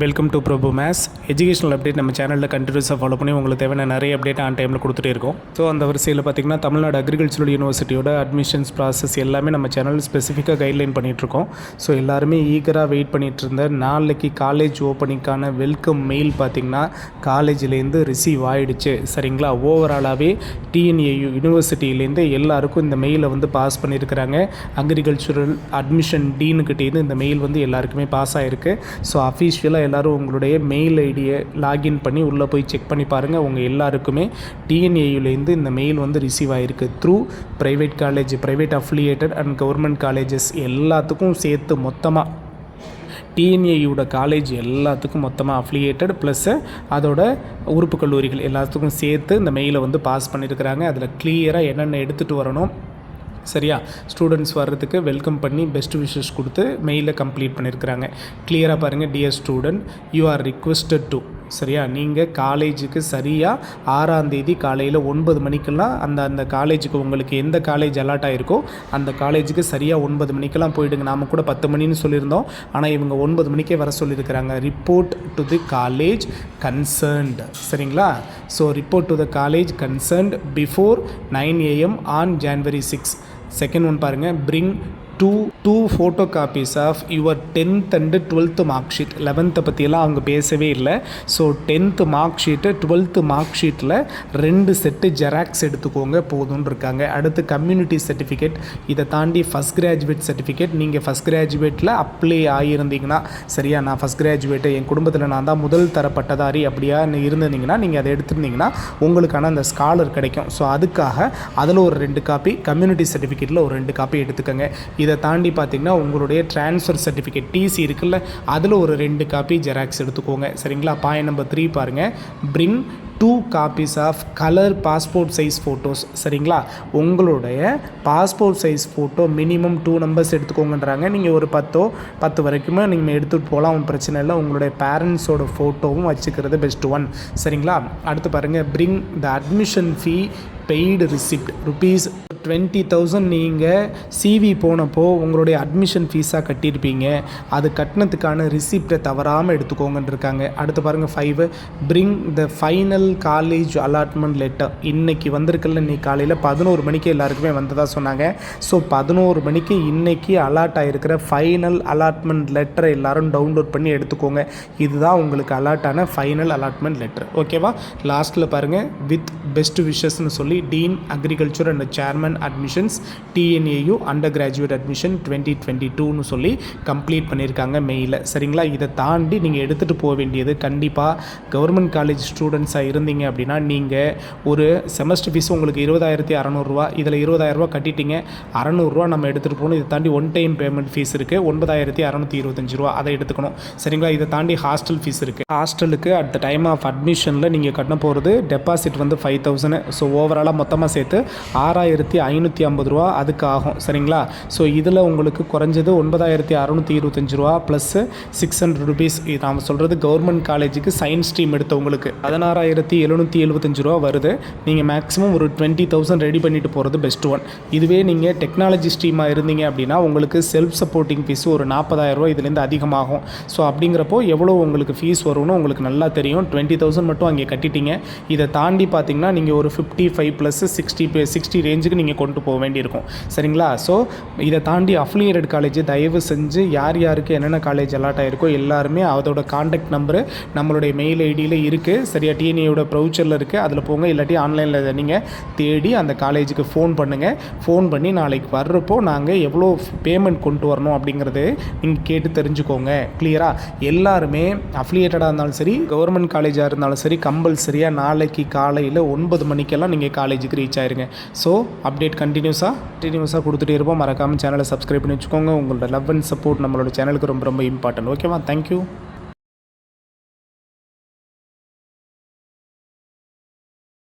Welcome to Prabhu maths educational update நம்ம சேனலில் கண்டினியூஸாக ஃபாலோ பண்ணி உங்களுக்கு தேவையான நிறைய அப்டேட் ஆன் டைமில் கொடுத்துட்டே இருக்கோம். ஸோ அந்த வரிசையில் பார்த்திங்கன்னா தமிழ்நாடு அக்ரிகல்ச்சரல் யூனிவர்சிட்டியோட அட்மிஷன்ஸ் ப்ராசஸ் எல்லாமே நம்ம சேனல் ஸ்பெசிஃபிக்காக கைட்லைன் பண்ணிகிட்ருக்கோம். ஸோ எல்லாருமே ஈகராக வெயிட் பண்ணிகிட்டு இருந்த நாளைக்கு காலேஜ் ஓப்பனிங்கான வெல்கம் மெயில் பார்த்திங்கன்னா காலேஜ்லேருந்து ரிசீவ் ஆகிடுச்சு. சரிங்களா, ஓவராலாகவே TNAU யூனிவர்சிட்டியிலேருந்து எல்லாருக்கும் இந்த மெயிலை வந்து பாஸ் பண்ணியிருக்கிறாங்க. அக்ரிகல்ச்சுரல் அட்மிஷன் டீனுக்கிட்டேருந்து இந்த மெயில் வந்து எல்லாருக்குமே பாஸ் ஆகிருக்கு. ஸோ அஃபீஷியலாக எல்லோரும் உங்களுடைய மெயில் ஐடியை லாகின் பண்ணி உள்ளே போய் செக் பண்ணி பாருங்கள். உங்கள் எல்லாருக்குமே TNAUலேருந்து இந்த மெயில் வந்து ரிசீவ் ஆகிருக்கு. Through private college, private affiliated and government colleges எல்லாத்துக்கும் சேர்த்து மொத்தமாக TNAUட காலேஜ் எல்லாத்துக்கும் மொத்தமாக அஃபிலியேட்டட் ப்ளஸ் அதோட உறுப்பு கல்லூரிகள் எல்லாத்துக்கும் சேர்த்து இந்த மெயிலை வந்து பாஸ் பண்ணியிருக்கிறாங்க. அதில் கிளியராக என்னென்ன எடுத்துகிட்டு வரணும், சரியா, ஸ்டூடெண்ட்ஸ் வர்றதுக்கு வெல்கம் பண்ணி பெஸ்ட் விஷஸ் கொடுத்து மெயிலை கம்ப்ளீட் பண்ணியிருக்கிறாங்க. கிளியராக பாருங்கள், dear student, you are requested to, சரியா, நீங்கள் காலேஜுக்கு சரியாக 6ஆம் தேதி காலையில் 9 மணிக்கெல்லாம் அந்த காலேஜுக்கு உங்களுக்கு எந்த காலேஜ் அலாட் ஆகிருக்கோ அந்த காலேஜுக்கு சரியாக 9 மணிக்கெல்லாம் போயிடுங்க. நாம் கூட 10 மணின்னு சொல்லியிருந்தோம், ஆனால் இவங்க 9 மணிக்கே வர சொல்லியிருக்கிறாங்க. Report to the college concerned, சரிங்களா. So report to the college concerned before 9 AM on January 6. Second one பாருங்கள், bring two photocopies of your 10th and 12th mark sheet. 11th பற்றியெல்லாம் அவங்க பேசவே இல்லை. So 10th mark sheet 12th mark ஷீட்டில் 2 set xerox எடுத்துக்கோங்க போதும்னு இருக்காங்க. அடுத்து கம்யூனிட்டி சர்டிஃபிகேட், இதை தாண்டி ஃபஸ்ட் கிராஜுவேட் சர்டிஃபிகேட். நீங்கள் ஃபஸ்ட் கிராஜுவேட்டில் அப்ளை ஆகியிருந்தீங்கன்னா, சரியா, நான் ஃபஸ்ட் கிராஜுவேட்டு, என் குடும்பத்தில் நான் தான் முதல் தர பட்டதாரி அப்படியா இருந்திருந்தீங்கன்னா நீங்கள் அதை எடுத்துருந்தீங்கன்னா உங்களுக்கான அந்த ஸ்காலர் கிடைக்கும். ஸோ அதுக்காக அதில் ஒரு 2 காப்பி, கம்யூனிட்டி சர்டிஃபிகேட்டில் ஒரு 2 காப்பி எடுத்துக்கோங்க. இதை தாண்டி பார்த்திங்கன்னா உங்களுடைய ட்ரான்ஸ்ஃபர் சர்டிஃபிகேட் TC இருக்குல்ல, அதில் ஒரு 2 காப்பி ஜெராக்ஸ் எடுத்துக்கோங்க. சரிங்களா. பாயிண்ட் நம்பர் 3 பாருங்கள், bring 2 copies of colour passport size photos. சரிங்களா, உங்களுடைய passport size photo minimum 2 numbers எடுத்துக்கோங்கன்றாங்க. நீங்கள் ஒரு 10 வரைக்குமே நீங்கள் எடுத்துகிட்டு போகலாம், ஒன்றும் பிரச்சனை இல்லை. உங்களுடைய பேரண்ட்ஸோட ஃபோட்டோவும் வச்சுக்கிறது பெஸ்ட் ஒன். சரிங்களா. அடுத்து பாருங்கள், bring the admission fee paid receipt rupees 20,000 நீங்கள் CV போனப்போ உங்களுடைய அட்மிஷன் ஃபீஸாக கட்டியிருப்பீங்க. அது கட்டினத்துக்கான ரிசிப்டை தவறாமல் எடுத்துக்கோங்கன்னு இருக்காங்க. அடுத்து பாருங்கள் 5, bring the final college allotment letter. இன்றைக்கி வந்திருக்கல, இன்றைக்கி காலையில் 11 மணிக்கு எல்லாருக்குமே வந்ததாக சொன்னாங்க. ஸோ 11 மணிக்கு இன்றைக்கி அலாட் ஆகிருக்கிற ஃபைனல் அலாட்மெண்ட் லெட்டரை எல்லோரும் டவுன்லோட் பண்ணி எடுத்துக்கோங்க. இதுதான் உங்களுக்கு அலாட்டான ஃபைனல் அலாட்மெண்ட் லெட்டர். ஓகேவா. லாஸ்ட்டில் பாருங்கள், வித் பெஸ்ட் விஷஸ்ன்னு சொல்லி dean agriculture and chairman admissions TNAU undergraduate admission 2022ன்னு சொல்லி கம்ப்ளீட் பண்ணியிருக்காங்க மெயிலில். சரிங்களா. இதை தாண்டி நீங்கள் எடுத்துகிட்டு போக வேண்டியது, கண்டிப்பாக கவர்மெண்ட் காலேஜ் ஸ்டூடெண்ட்ஸாக இருந்தீங்க அப்படின்னா நீங்கள் ஒரு செமஸ்டர் ஃபீஸ் உங்களுக்கு 20,600 ரூபா, இதில் 20,000 ரூபா கட்டிட்டீங்க, 600 ரூபா நம்ம எடுத்துகிட்டு போகணும். இதை தாண்டி ஒன் டைம் பேமெண்ட் ஃபீஸ் இருக்குது 9,625 ரூபா, அதை எடுத்துக்கணும். சரிங்களா. இதை தாண்டி ஹாஸ்டல் ஃபீஸ் இருக்குது. ஹாஸ்டலுக்கு அட் த டைம் ஆஃப் அட்மிஷனில் நீங்கள் கட்டண போகிறது டெபாசிட் வந்து 5,000. ஸோ ஓவராலாக மொத்தமாக சேர்த்து 6,550 ரூபா அதுக்கு ஆகும். சரிங்களா. ஸோ இதில் உங்களுக்கு குறைஞ்சது 9,625 ரூபா ப்ளஸ் 600 ருபீஸ். இது நாம் சொல்கிறது கவர்மெண்ட் காலேஜுக்கு சயின்ஸ் ஸ்ட்ரீம் எடுத்தவங்களுக்கு 16,775 ரூபா வருது. நீங்கள் மேக்ஸிமம் ஒரு 20,000 ரெடி பண்ணிட்டு போகிறது பெஸ்ட் ஒன். இதுவே நீங்கள் டெக்னாலஜி ஸ்ட்ரீமாக இருந்தீங்க அப்படின்னா உங்களுக்கு செல்ஃப் சப்போர்ட்டிங் ஃபீஸ் ஒரு 40,000 ரூபா இதுலேருந்து அதிகமாகும். ஸோ அப்படிங்கிறப்போ எவ்வளோ உங்களுக்கு ஃபீஸ் வரும்னு உங்களுக்கு நல்லா தெரியும். 20,000 மட்டும் அங்கே கட்டிட்டீங்க. இதை தாண்டி பார்த்தீங்கன்னா நீங்கள் ஒரு 55 ப்ளஸ் 60 ரேஞ்சுக்கு நீங்கள் கொண்டு போக வேண்டியிருக்கும். சரிங்களா. ஸோ இதை தாண்டி அஃபிலியேட்டட் காலேஜ் தயவு செஞ்சு யார் யாருக்கு என்னென்ன காலேஜ் அலாட் ஆகிருக்கோ எல்லாருமே அதோட காண்டாக்ட் நம்பரு நம்மளுடைய மெயில் ஐடியில் இருக்குது. சரியா. TNAUட ப்ரௌச்சரில் இருக்குது, அதில் போங்க. இல்லாட்டி ஆன்லைனில் நீங்கள் தேடி அந்த காலேஜுக்கு ஃபோன் பண்ணுங்கள். ஃபோன் பண்ணி நாளைக்கு வர்றப்போ நாங்கள் எவ்வளோ பேமெண்ட் கொண்டு வரணும் அப்படிங்கிறது நீங்கள் கேட்டு தெரிஞ்சுக்கோங்க. கிளியராக எல்லாருமே அஃபிலியேட்டடாக இருந்தாலும் சரி கவர்மெண்ட் காலேஜாக இருந்தாலும் சரி கம்பல்சரியாக நாளைக்கு காலையில் 9 மணிக்கெல்லாம் நீங்கள் காலேஜுக்கு ரீச் ஆயிருங்க. ஸோ அப்டேட் கண்டினியூஸாக கொடுத்துட்டே இருப்போம். மறக்காமல் சேனலை சப்ஸ்கிரைப் பண்ணி வச்சுக்கோங்க. உங்களோட லவ் அண்ட் சப்போர்ட் நம்மளோட சேனலுக்கு ரொம்ப ரொம்ப இம்பார்ட்டன்ட். ஓகேவா. தேங்க்யூ.